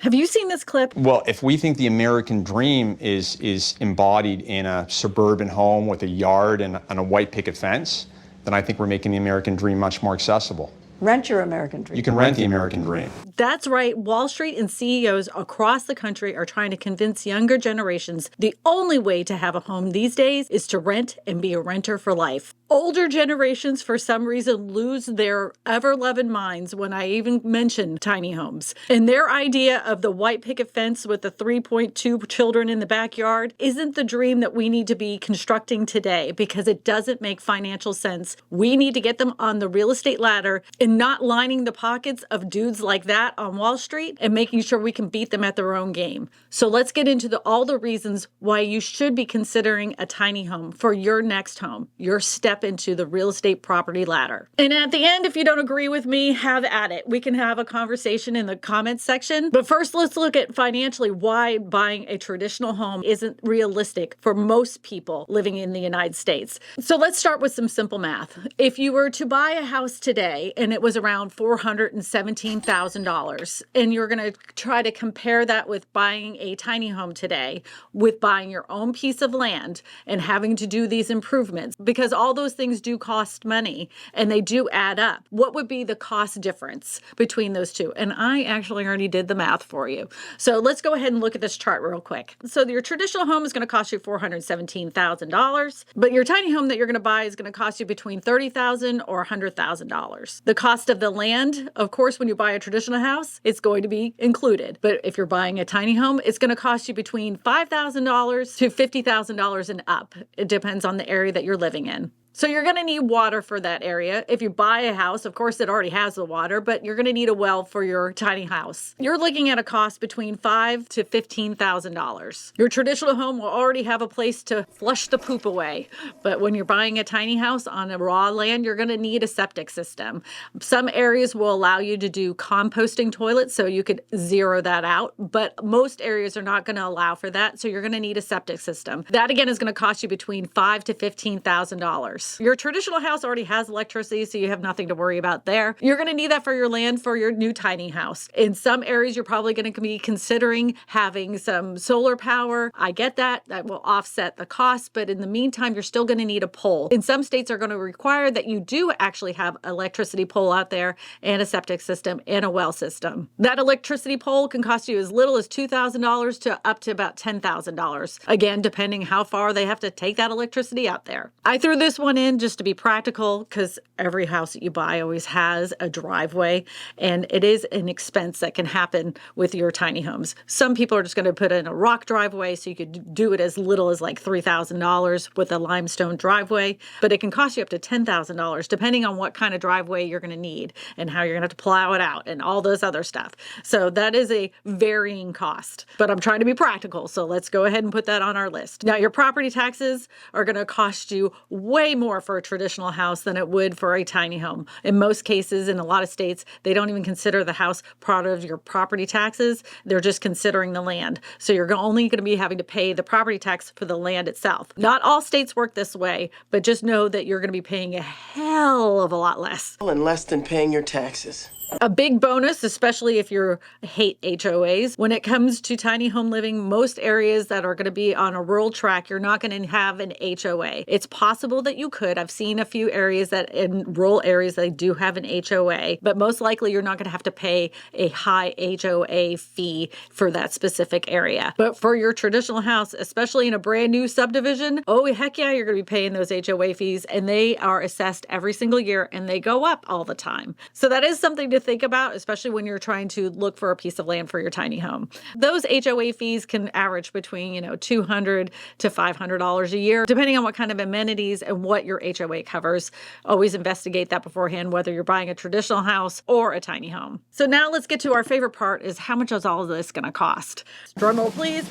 Have you seen this clip? Well, if we think the American dream is embodied in a suburban home with a yard and a white picket fence, then I think we're making the American dream much more accessible. Rent your American dream. You can rent the American dream. That's right. Wall Street and CEOs across the country are trying to convince younger generations the only way to have a home these days is to rent and be a renter for life. Older generations, for some reason, lose their ever-loving minds when I even mention tiny homes. And their idea of the white picket fence with the 3.2 children in the backyard isn't the dream that we need to be constructing today because it doesn't make financial sense. We need to get them on the real estate ladder and not lining the pockets of dudes like that on Wall Street and making sure we can beat them at their own game. So let's get into all the reasons why you should be considering a tiny home for your next home, your step into the real estate property ladder. And at the end, if you don't agree with me, have at it. We can have a conversation in the comments section. But first, let's look at financially why buying a traditional home isn't realistic for most people living in the United States. So let's start with some simple math. If you were to buy a house today and it was around $417,000, and you're going to try to compare that with buying a tiny home today, with buying your own piece of land and having to do these improvements, because all those things do cost money and they do add up. What would be the cost difference between those two? And I actually already did the math for you. So let's go ahead and look at this chart real quick. So your traditional home is going to cost you $417,000, but your tiny home that you're going to buy is going to cost you between $30,000 or $100,000. The cost of the land, of course, when you buy a traditional house, it's going to be included. But if you're buying a tiny home, it's going to cost you between $5,000 to $50,000 and up. It depends on the area that you're living in. So you're going to need water for that area. If you buy a house, of course, it already has the water, but you're going to need a well for your tiny house. You're looking at a cost between $5,000 to $15,000. Your traditional home will already have a place to flush the poop away. But when you're buying a tiny house on a raw land, you're going to need a septic system. Some areas will allow you to do composting toilets, so you could zero that out. But most areas are not going to allow for that, so you're going to need a septic system. That, again, is going to cost you between $5,000 to $15,000. Your traditional house already has electricity, so you have nothing to worry about there. You're going to need that for your land for your new tiny house. In some areas, you're probably going to be considering having some solar power. I get that. That will offset the cost, but in the meantime, you're still going to need a pole. In some states are going to require that you do actually have electricity pole out there and a septic system and a well system. That electricity pole can cost you as little as $2,000 to up to about $10,000. Again, depending how far they have to take that electricity out there. I threw this one in just to be practical because every house that you buy always has a driveway, and it is an expense that can happen with your tiny homes. Some people are just going to put in a rock driveway, so you could do it as little as like $3,000 with a limestone driveway, but it can cost you up to $10,000 depending on what kind of driveway you're going to need and how you're going to have to plow it out and all those other stuff. So that is a varying cost, but I'm trying to be practical, so let's go ahead and put that on our list. Now, your property taxes are going to cost you way more for a traditional house than it would for a tiny home. In most cases, in a lot of states, they don't even consider the house part of your property taxes. They're just considering the land. So you're only going to be having to pay the property tax for the land itself. Not all states work this way, but just know that you're going to be paying a hell of a lot less. And less than paying your taxes. A big bonus, especially if you hate HOAs, when it comes to tiny home living, most areas that are going to be on a rural track, you're not going to have an HOA. It's possible that you could. I've seen a few areas that in rural areas, they do have an HOA, but most likely you're not going to have to pay a high HOA fee for that specific area. But for your traditional house, especially in a brand new subdivision, oh, heck yeah, you're going to be paying those HOA fees, and they are assessed every single year and they go up all the time. So that is something to think about, especially when you're trying to look for a piece of land for your tiny home. Those HOA fees can average between, $200 to $500 a year, depending on what kind of amenities and what your HOA covers. Always investigate that beforehand, whether you're buying a traditional house or a tiny home. So now let's get to our favorite part, is how much is all of this going to cost? Drum roll, please.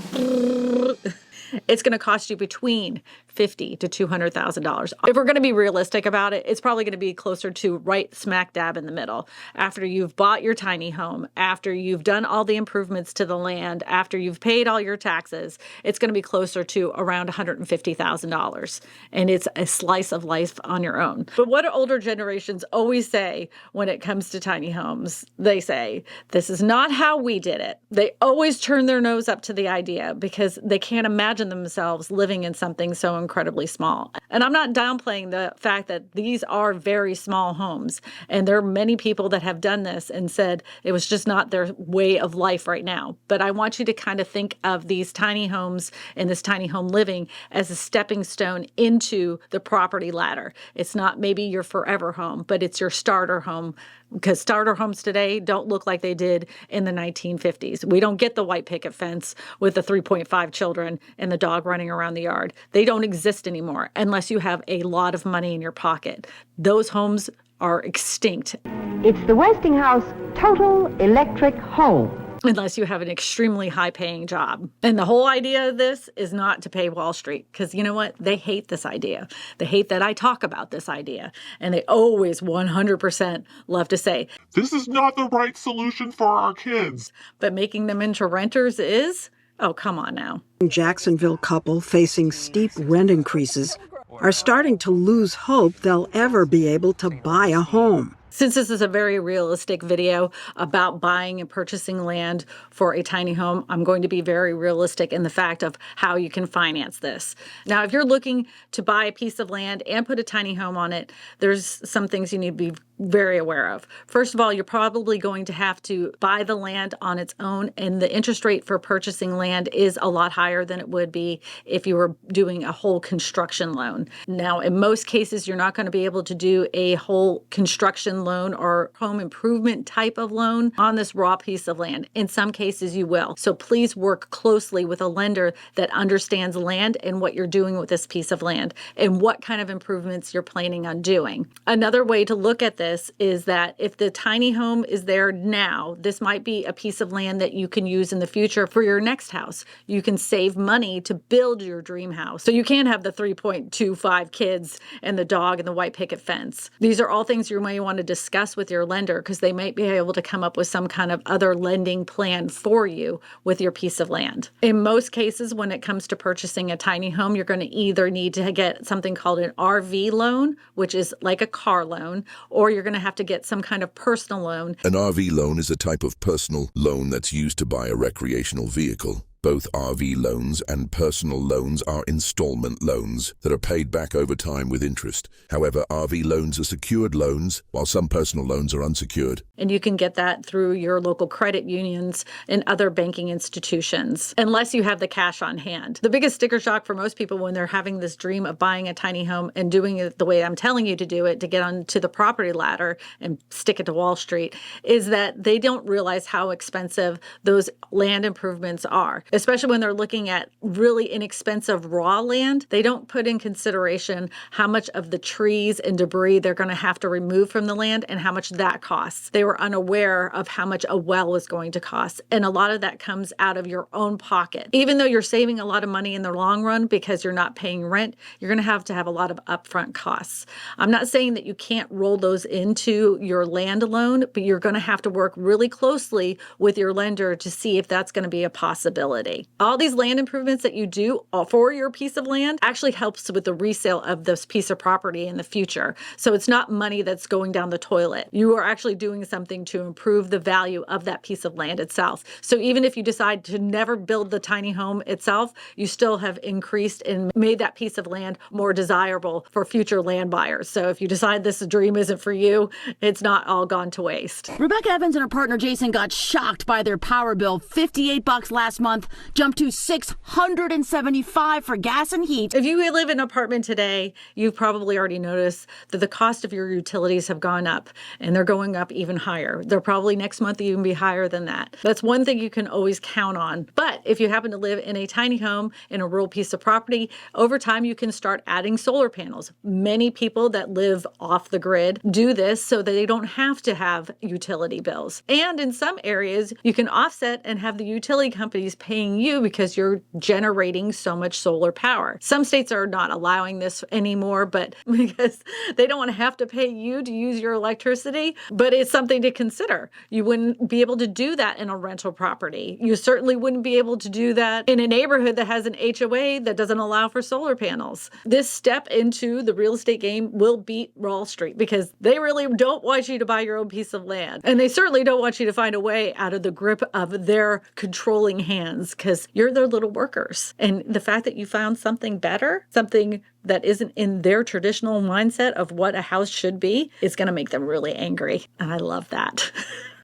it's going to cost you between $50,000 to $200,000. If we're going to be realistic about it, it's probably going to be closer to right smack dab in the middle. After you've bought your tiny home, after you've done all the improvements to the land, after you've paid all your taxes, it's going to be closer to around $150,000. And it's a slice of life on your own. But what do older generations always say when it comes to tiny homes? They say, this is not how we did it. They always turn their nose up to the idea because they can't imagine themselves living in something so incredibly small. And I'm not downplaying the fact that these are very small homes. And there are many people that have done this and said it was just not their way of life right now. But I want you to kind of think of these tiny homes and this tiny home living as a stepping stone into the property ladder. It's not maybe your forever home, but it's your starter home, because starter homes today don't look like they did in the 1950s. We don't get the white picket fence with the 3.5 children and the dog running around the yard. They don't exist anymore unless you have a lot of money in your pocket. Those homes are extinct. It's the Westinghouse Total Electric Home. Unless you have an extremely high-paying job. And the whole idea of this is not to pay Wall Street, because you know what? They hate this idea. They hate that I talk about this idea. And they always 100% love to say, this is not the right solution for our kids. But making them into renters is? Oh, come on now. Jacksonville couple facing steep rent increases are starting to lose hope they'll ever be able to buy a home. Since this is a very realistic video about buying and purchasing land for a tiny home, I'm going to be very realistic in the fact of how you can finance this. Now, if you're looking to buy a piece of land and put a tiny home on it, there's some things you need to be very aware of. First of all, you're probably going to have to buy the land on its own, and the interest rate for purchasing land is a lot higher than it would be if you were doing a whole construction loan. Now, in most cases, you're not going to be able to do a whole construction loan or home improvement type of loan on this raw piece of land. In some cases, you will. So please work closely with a lender that understands land and what you're doing with this piece of land and what kind of improvements you're planning on doing. Another way to look at this is that if the tiny home is there now, this might be a piece of land that you can use in the future for your next house. You can save money to build your dream house. So you can't have the 3.25 kids and the dog and the white picket fence. These are all things you may want to discuss with your lender, because they might be able to come up with some kind of other lending plan for you with your piece of land. In most cases, when it comes to purchasing a tiny home, you're going to either need to get something called an RV loan, which is like a car loan, or you're going to have to get some kind of personal loan. An RV loan is a type of personal loan that's used to buy a recreational vehicle. Both RV loans and personal loans are installment loans that are paid back over time with interest. However, RV loans are secured loans, while some personal loans are unsecured. And you can get that through your local credit unions and other banking institutions, unless you have the cash on hand. The biggest sticker shock for most people when they're having this dream of buying a tiny home and doing it the way I'm telling you to do it, to get onto the property ladder and stick it to Wall Street, is that they don't realize how expensive those land improvements are. Especially when they're looking at really inexpensive raw land, they don't put in consideration how much of the trees and debris they're going to have to remove from the land and how much that costs. They were unaware of how much a well is going to cost. And a lot of that comes out of your own pocket. Even though you're saving a lot of money in the long run because you're not paying rent, you're going to have a lot of upfront costs. I'm not saying that you can't roll those into your land loan, but you're going to have to work really closely with your lender to see if that's going to be a possibility. All these land improvements that you do for your piece of land actually helps with the resale of this piece of property in the future. So it's not money that's going down the toilet. You are actually doing something to improve the value of that piece of land itself. So even if you decide to never build the tiny home itself, you still have increased and made that piece of land more desirable for future land buyers. So if you decide this dream isn't for you, it's not all gone to waste. Rebecca Evans and her partner Jason got shocked by their power bill. $58 last month, jumped to $675 for gas and heat. If you live in an apartment today, you've probably already noticed that the cost of your utilities have gone up, and they're going up even higher. They'll probably next month even be higher than that. That's one thing you can always count on. But if you happen to live in a tiny home in a rural piece of property, over time you can start adding solar panels. Many people that live off the grid do this so that they don't have to have utility bills. And in some areas, you can offset and have the utility companies pay paying you because you're generating so much solar power. Some states are not allowing this anymore, but because they don't want to have to pay you to use your electricity, but it's something to consider. You wouldn't be able to do that in a rental property. You certainly wouldn't be able to do that in a neighborhood that has an HOA that doesn't allow for solar panels. This step into the real estate game will beat Wall Street because they really don't want you to buy your own piece of land. And they certainly don't want you to find a way out of the grip of their controlling hands because you're their little workers. And the fact that you found something better, something that isn't in their traditional mindset of what a house should be, is going to make them really angry. And I love that.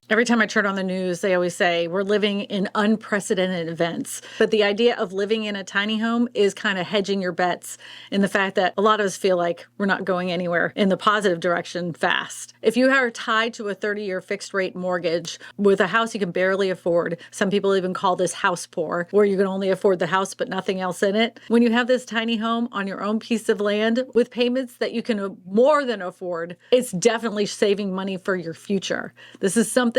Every time I turn on the news, they always say we're living in unprecedented events. But the idea of living in a tiny home is kind of hedging your bets in the fact that a lot of us feel like we're not going anywhere in the positive direction fast. If you are tied to a 30-year fixed rate mortgage with a house you can barely afford, some people even call this house poor, where you can only afford the house but nothing else in it. When you have this tiny home on your own piece of land with payments that you can more than afford, it's definitely saving money for your future. This is something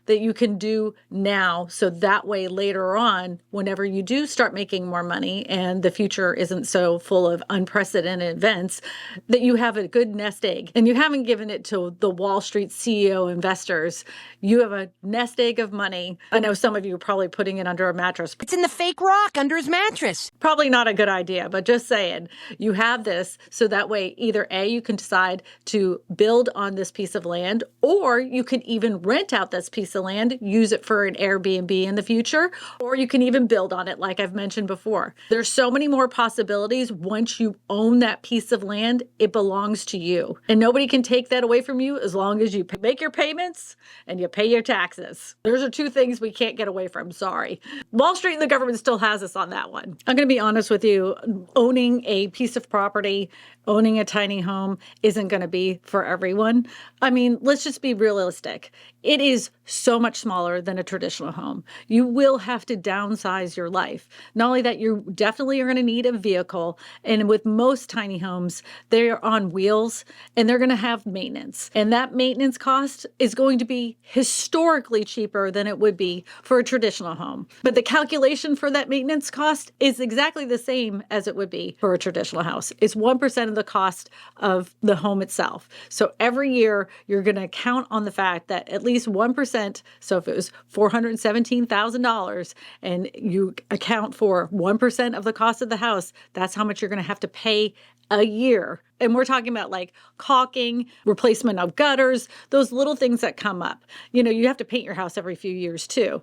that you can do now, so that way later on, whenever you do start making more money and the future isn't so full of unprecedented events, that you have a good nest egg. And you haven't given it to the Wall Street CEO investors. You have a nest egg of money. I know some of you are probably putting it under a mattress. It's in the fake rock under his mattress. Probably not a good idea, but just saying, you have this so that way either A, you can decide to build on this piece of land, or you can even rent out this piece of land, use it for an Airbnb in the future, or you can even build on it like I've mentioned before. There's so many more possibilities. Once you own that piece of land, it belongs to you. And nobody can take that away from you as long as you make your payments and you pay your taxes. Those are two things we can't get away from, sorry. Wall Street and the government still has us on that one. I'm going to be honest with you, owning a piece of property, owning a tiny home isn't going to be for everyone. I mean, let's just be realistic. It is so much smaller than a traditional home. You will have to downsize your life. Not only that, you definitely are going to need a vehicle. And with most tiny homes, they're on wheels and they're going to have maintenance. And that maintenance cost is going to be historically cheaper than it would be for a traditional home. But the calculation for that maintenance cost is exactly the same as it would be for a traditional house. It's 1% of the cost of the home itself. So every year you're going to count on the fact that at least 1%, so if it was $417,000 and you account for 1% of the cost of the house, that's how much you're going to have to pay a year. And we're talking about like caulking, replacement of gutters, those little things that come up. You know, you have to paint your house every few years too.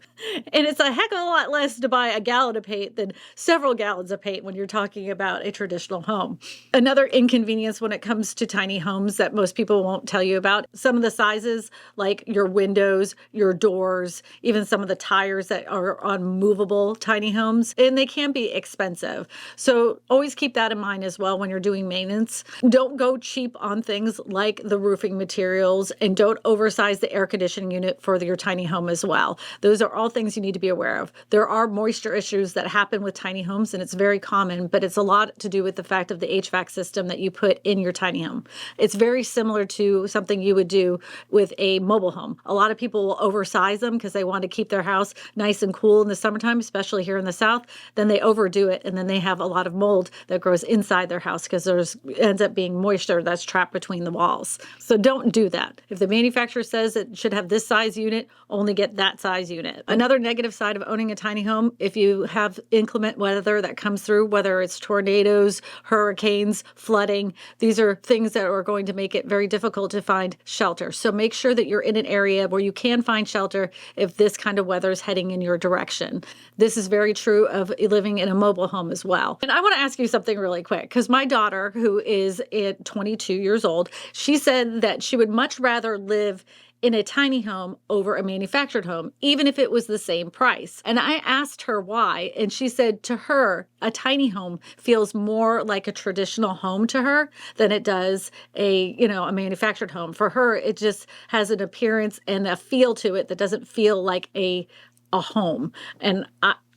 And it's a heck of a lot less to buy a gallon of paint than several gallons of paint when you're talking about a traditional home. Another inconvenience when it comes to tiny homes that most people won't tell you about, some of the sizes, like your windows, your doors, even some of the tires that are on movable tiny homes, and they can be expensive. So always keep that in mind as well when you're doing maintenance. Don't go cheap on things like the roofing materials, and don't oversize the air conditioning unit for your tiny home as well. Those are all things you need to be aware of. There are moisture issues that happen with tiny homes, and it's very common, but it's a lot to do with the fact of the HVAC system that you put in your tiny home. It's very similar to something you would do with a mobile home. A lot of people will oversize them because they want to keep their house nice and cool in the summertime, especially here in the South. Then they overdo it, and then they have a lot of mold that grows inside their house because there's ends up being moisture that's trapped between the walls. So don't do that. If the manufacturer says it should have this size unit, only get that size unit. Another negative side of owning a tiny home, if you have inclement weather that comes through, whether it's tornadoes, hurricanes, flooding, these are things that are going to make it very difficult to find shelter. So make sure that you're in an area where you can find shelter if this kind of weather is heading in your direction. This is very true of living in a mobile home as well. And I want to ask you something really quick, because my daughter, who is 22 years old, she said that she would much rather live in a tiny home over a manufactured home, even if it was the same price. And I asked her why, and she said to her, a tiny home feels more like a traditional home to her than it does a manufactured home. For her, it just has an appearance and a feel to it that doesn't feel like a home. And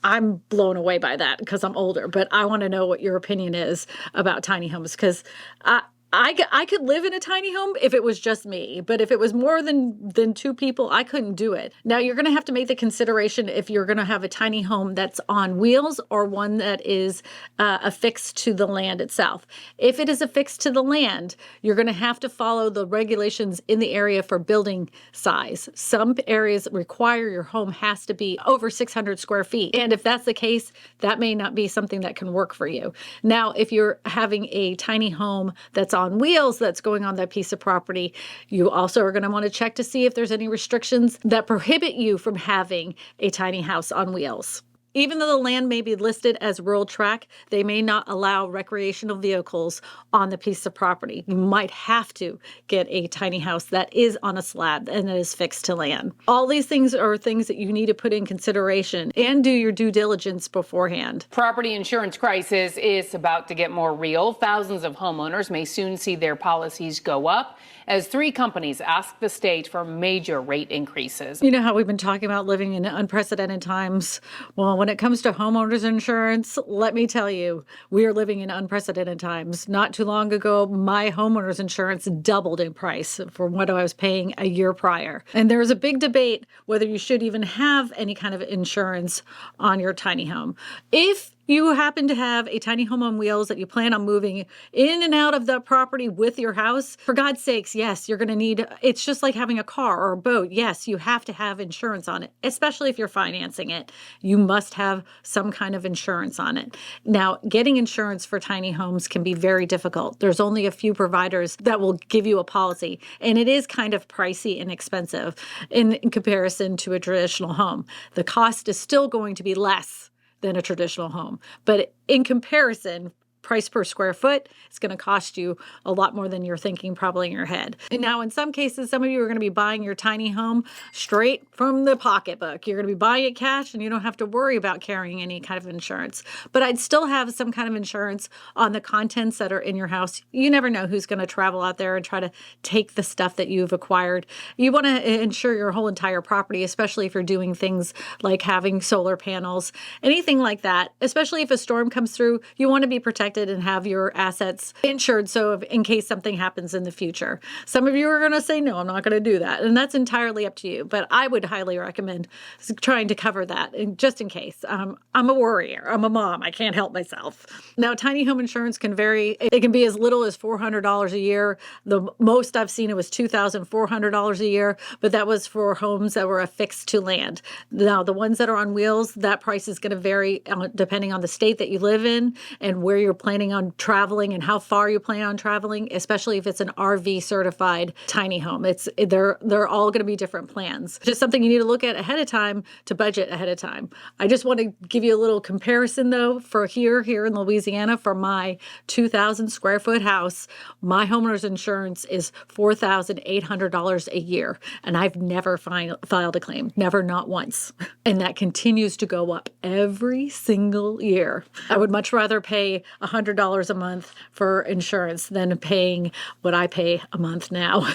I'm blown away by that because I'm older, but I want to know what your opinion is about tiny homes, because I could live in a tiny home if it was just me, but if it was more than two people, I couldn't do it. Now, you're going to have to make the consideration if you're going to have a tiny home that's on wheels or one that is affixed to the land itself. If it is affixed to the land, you're going to have to follow the regulations in the area for building size. Some areas require your home has to be over 600 square feet. And if that's the case, that may not be something that can work for you. Now, if you're having a tiny home that's on wheels that's going on that piece of property, you also are going to want to check to see if there's any restrictions that prohibit you from having a tiny house on wheels. Even though the land may be listed as rural tract, they may not allow recreational vehicles on the piece of property. You might have to get a tiny house that is on a slab and that is fixed to land. All these things are things that you need to put in consideration and do your due diligence beforehand. Property insurance crisis is about to get more real. Thousands of homeowners may soon see their policies go up as 3 companies ask the state for major rate increases. You know how we've been talking about living in unprecedented times? Well, when it comes to homeowners insurance, let me tell you, we are living in unprecedented times. Not too long ago, my homeowners insurance doubled in price from what I was paying a year prior. And there is a big debate whether you should even have any kind of insurance on your tiny home. If you happen to have a tiny home on wheels that you plan on moving in and out of the property with your house, for God's sakes, yes, you're going to need, it's just like having a car or a boat. Yes, you have to have insurance on it, especially if you're financing it. You must have some kind of insurance on it. Now, getting insurance for tiny homes can be very difficult. There's only a few providers that will give you a policy, and it is kind of pricey and expensive in comparison to a traditional home. The cost is still going to be less than a traditional home. But in comparison, price per square foot, it's going to cost you a lot more than you're thinking probably in your head. And now in some cases, some of you are going to be buying your tiny home straight from the pocketbook. You're going to be buying it cash and you don't have to worry about carrying any kind of insurance. But I'd still have some kind of insurance on the contents that are in your house. You never know who's going to travel out there and try to take the stuff that you've acquired. You want to insure your whole entire property, especially if you're doing things like having solar panels, anything like that. Especially if a storm comes through, you want to be protected and have your assets insured so in case something happens in the future. Some of you are going to say, no, I'm not going to do that. And that's entirely up to you. But I would highly recommend trying to cover that just in case. I'm a worrier. I'm a mom. I can't help myself. Now, tiny home insurance can vary. It can be as little as $400 a year. The most I've seen it was $2,400 a year, but that was for homes that were affixed to land. Now, the ones that are on wheels, that price is going to vary depending on the state that you live in and where you're planning on traveling and how far you plan on traveling, especially if it's an RV certified tiny home. They're all going to be different plans. Just something you need to look at ahead of time to budget ahead of time. I just want to give you a little comparison though for here in Louisiana for my 2,000 square foot house, my homeowner's insurance is $4,800 a year. And I've never filed a claim, never, not once. And that continues to go up every single year. I would much rather pay $100 a month for insurance than paying what I pay a month now.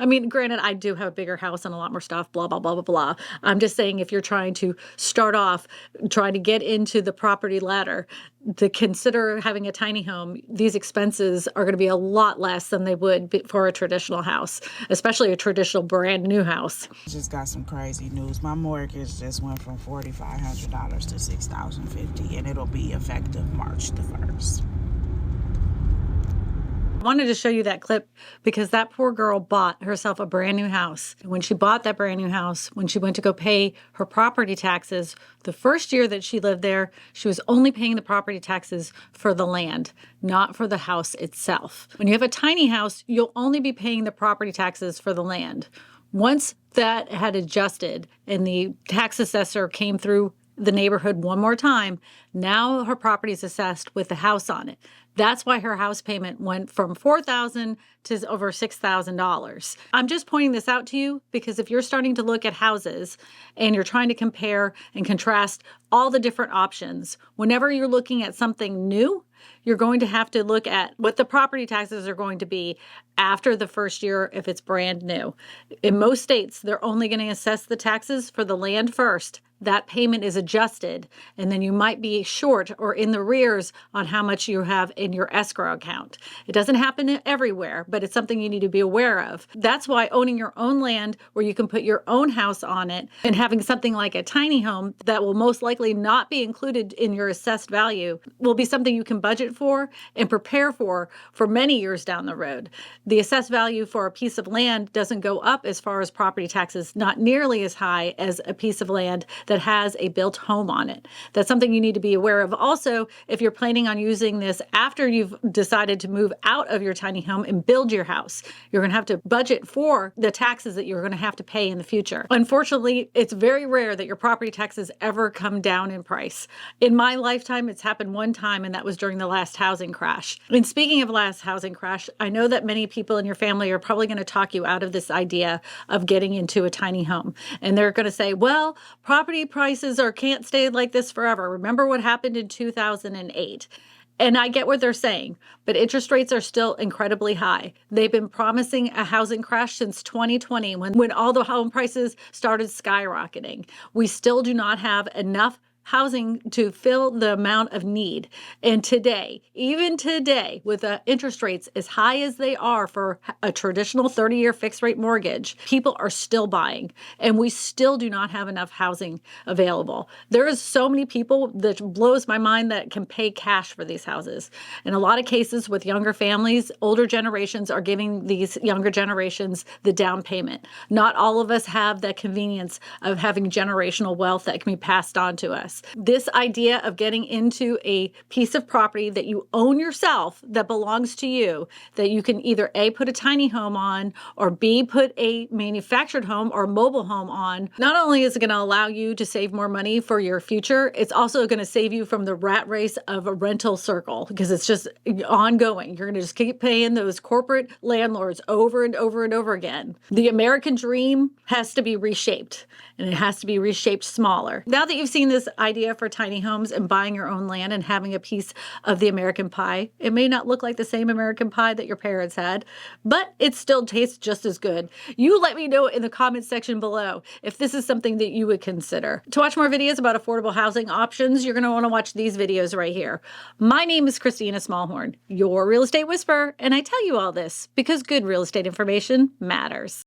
I mean, granted, I do have a bigger house and a lot more stuff, blah, blah, blah, blah, blah. I'm just saying if you're trying to start off, trying to get into the property ladder, to consider having a tiny home, these expenses are going to be a lot less than they would be for a traditional house, especially a traditional brand new house. Just got some crazy news. My mortgage just went from $4,500 to $6,050, and it'll be effective March the 1st. I wanted to show you that clip because that poor girl bought herself a brand new house. When she bought that brand new house, when she went to go pay her property taxes, the first year that she lived there, she was only paying the property taxes for the land, not for the house itself. When you have a tiny house, you'll only be paying the property taxes for the land. Once that had adjusted and the tax assessor came through the neighborhood one more time, now her property is assessed with the house on it. That's why her house payment went from $4,000 to over $6,000. I'm just pointing this out to you because if you're starting to look at houses and you're trying to compare and contrast all the different options, whenever you're looking at something new, you're going to have to look at what the property taxes are going to be after the first year if it's brand new. In most states, they're only going to assess the taxes for the land first. That payment is adjusted, and then you might be short or in the rears on how much you have in your escrow account. It doesn't happen everywhere, but it's something you need to be aware of. That's why owning your own land where you can put your own house on it and having something like a tiny home that will most likely not be included in your assessed value will be something you can budget for and prepare for many years down the road. The assessed value for a piece of land doesn't go up as far as property taxes, not nearly as high as a piece of land that has a built home on it. That's something you need to be aware of. Also, if you're planning on using this after you've decided to move out of your tiny home and build your house, you're going to have to budget for the taxes that you're going to have to pay in the future. Unfortunately, it's very rare that your property taxes ever come down in price. In my lifetime, it's happened one time, and that was during the last housing crash. And speaking of last housing crash, I know that many people in your family are probably going to talk you out of this idea of getting into a tiny home. And they're going to say, well, property prices can't stay like this forever. Remember what happened in 2008. And I get what they're saying, but interest rates are still incredibly high. They've been promising a housing crash since 2020 when all the home prices started skyrocketing. We still do not have enough housing to fill the amount of need. And today, even today, with the interest rates as high as they are for a traditional 30-year fixed rate mortgage, people are still buying, and we still do not have enough housing available. There is so many people that blows my mind that can pay cash for these houses. In a lot of cases with younger families, older generations are giving these younger generations the down payment. Not all of us have that convenience of having generational wealth that can be passed on to us. This idea of getting into a piece of property that you own yourself, that belongs to you, that you can either A, put a tiny home on, or B, put a manufactured home or mobile home on, not only is it going to allow you to save more money for your future, it's also going to save you from the rat race of a rental circle, because it's just ongoing. You're going to just keep paying those corporate landlords over and over and over again. The American dream has to be reshaped, and it has to be reshaped smaller. Now that you've seen this idea for tiny homes and buying your own land and having a piece of the American pie, it may not look like the same American pie that your parents had, but it still tastes just as good. You let me know in the comments section below if this is something that you would consider. To watch more videos about affordable housing options, you're going to want to watch these videos right here. My name is Christina Smallhorn, your real estate whisperer, and I tell you all this because good real estate information matters.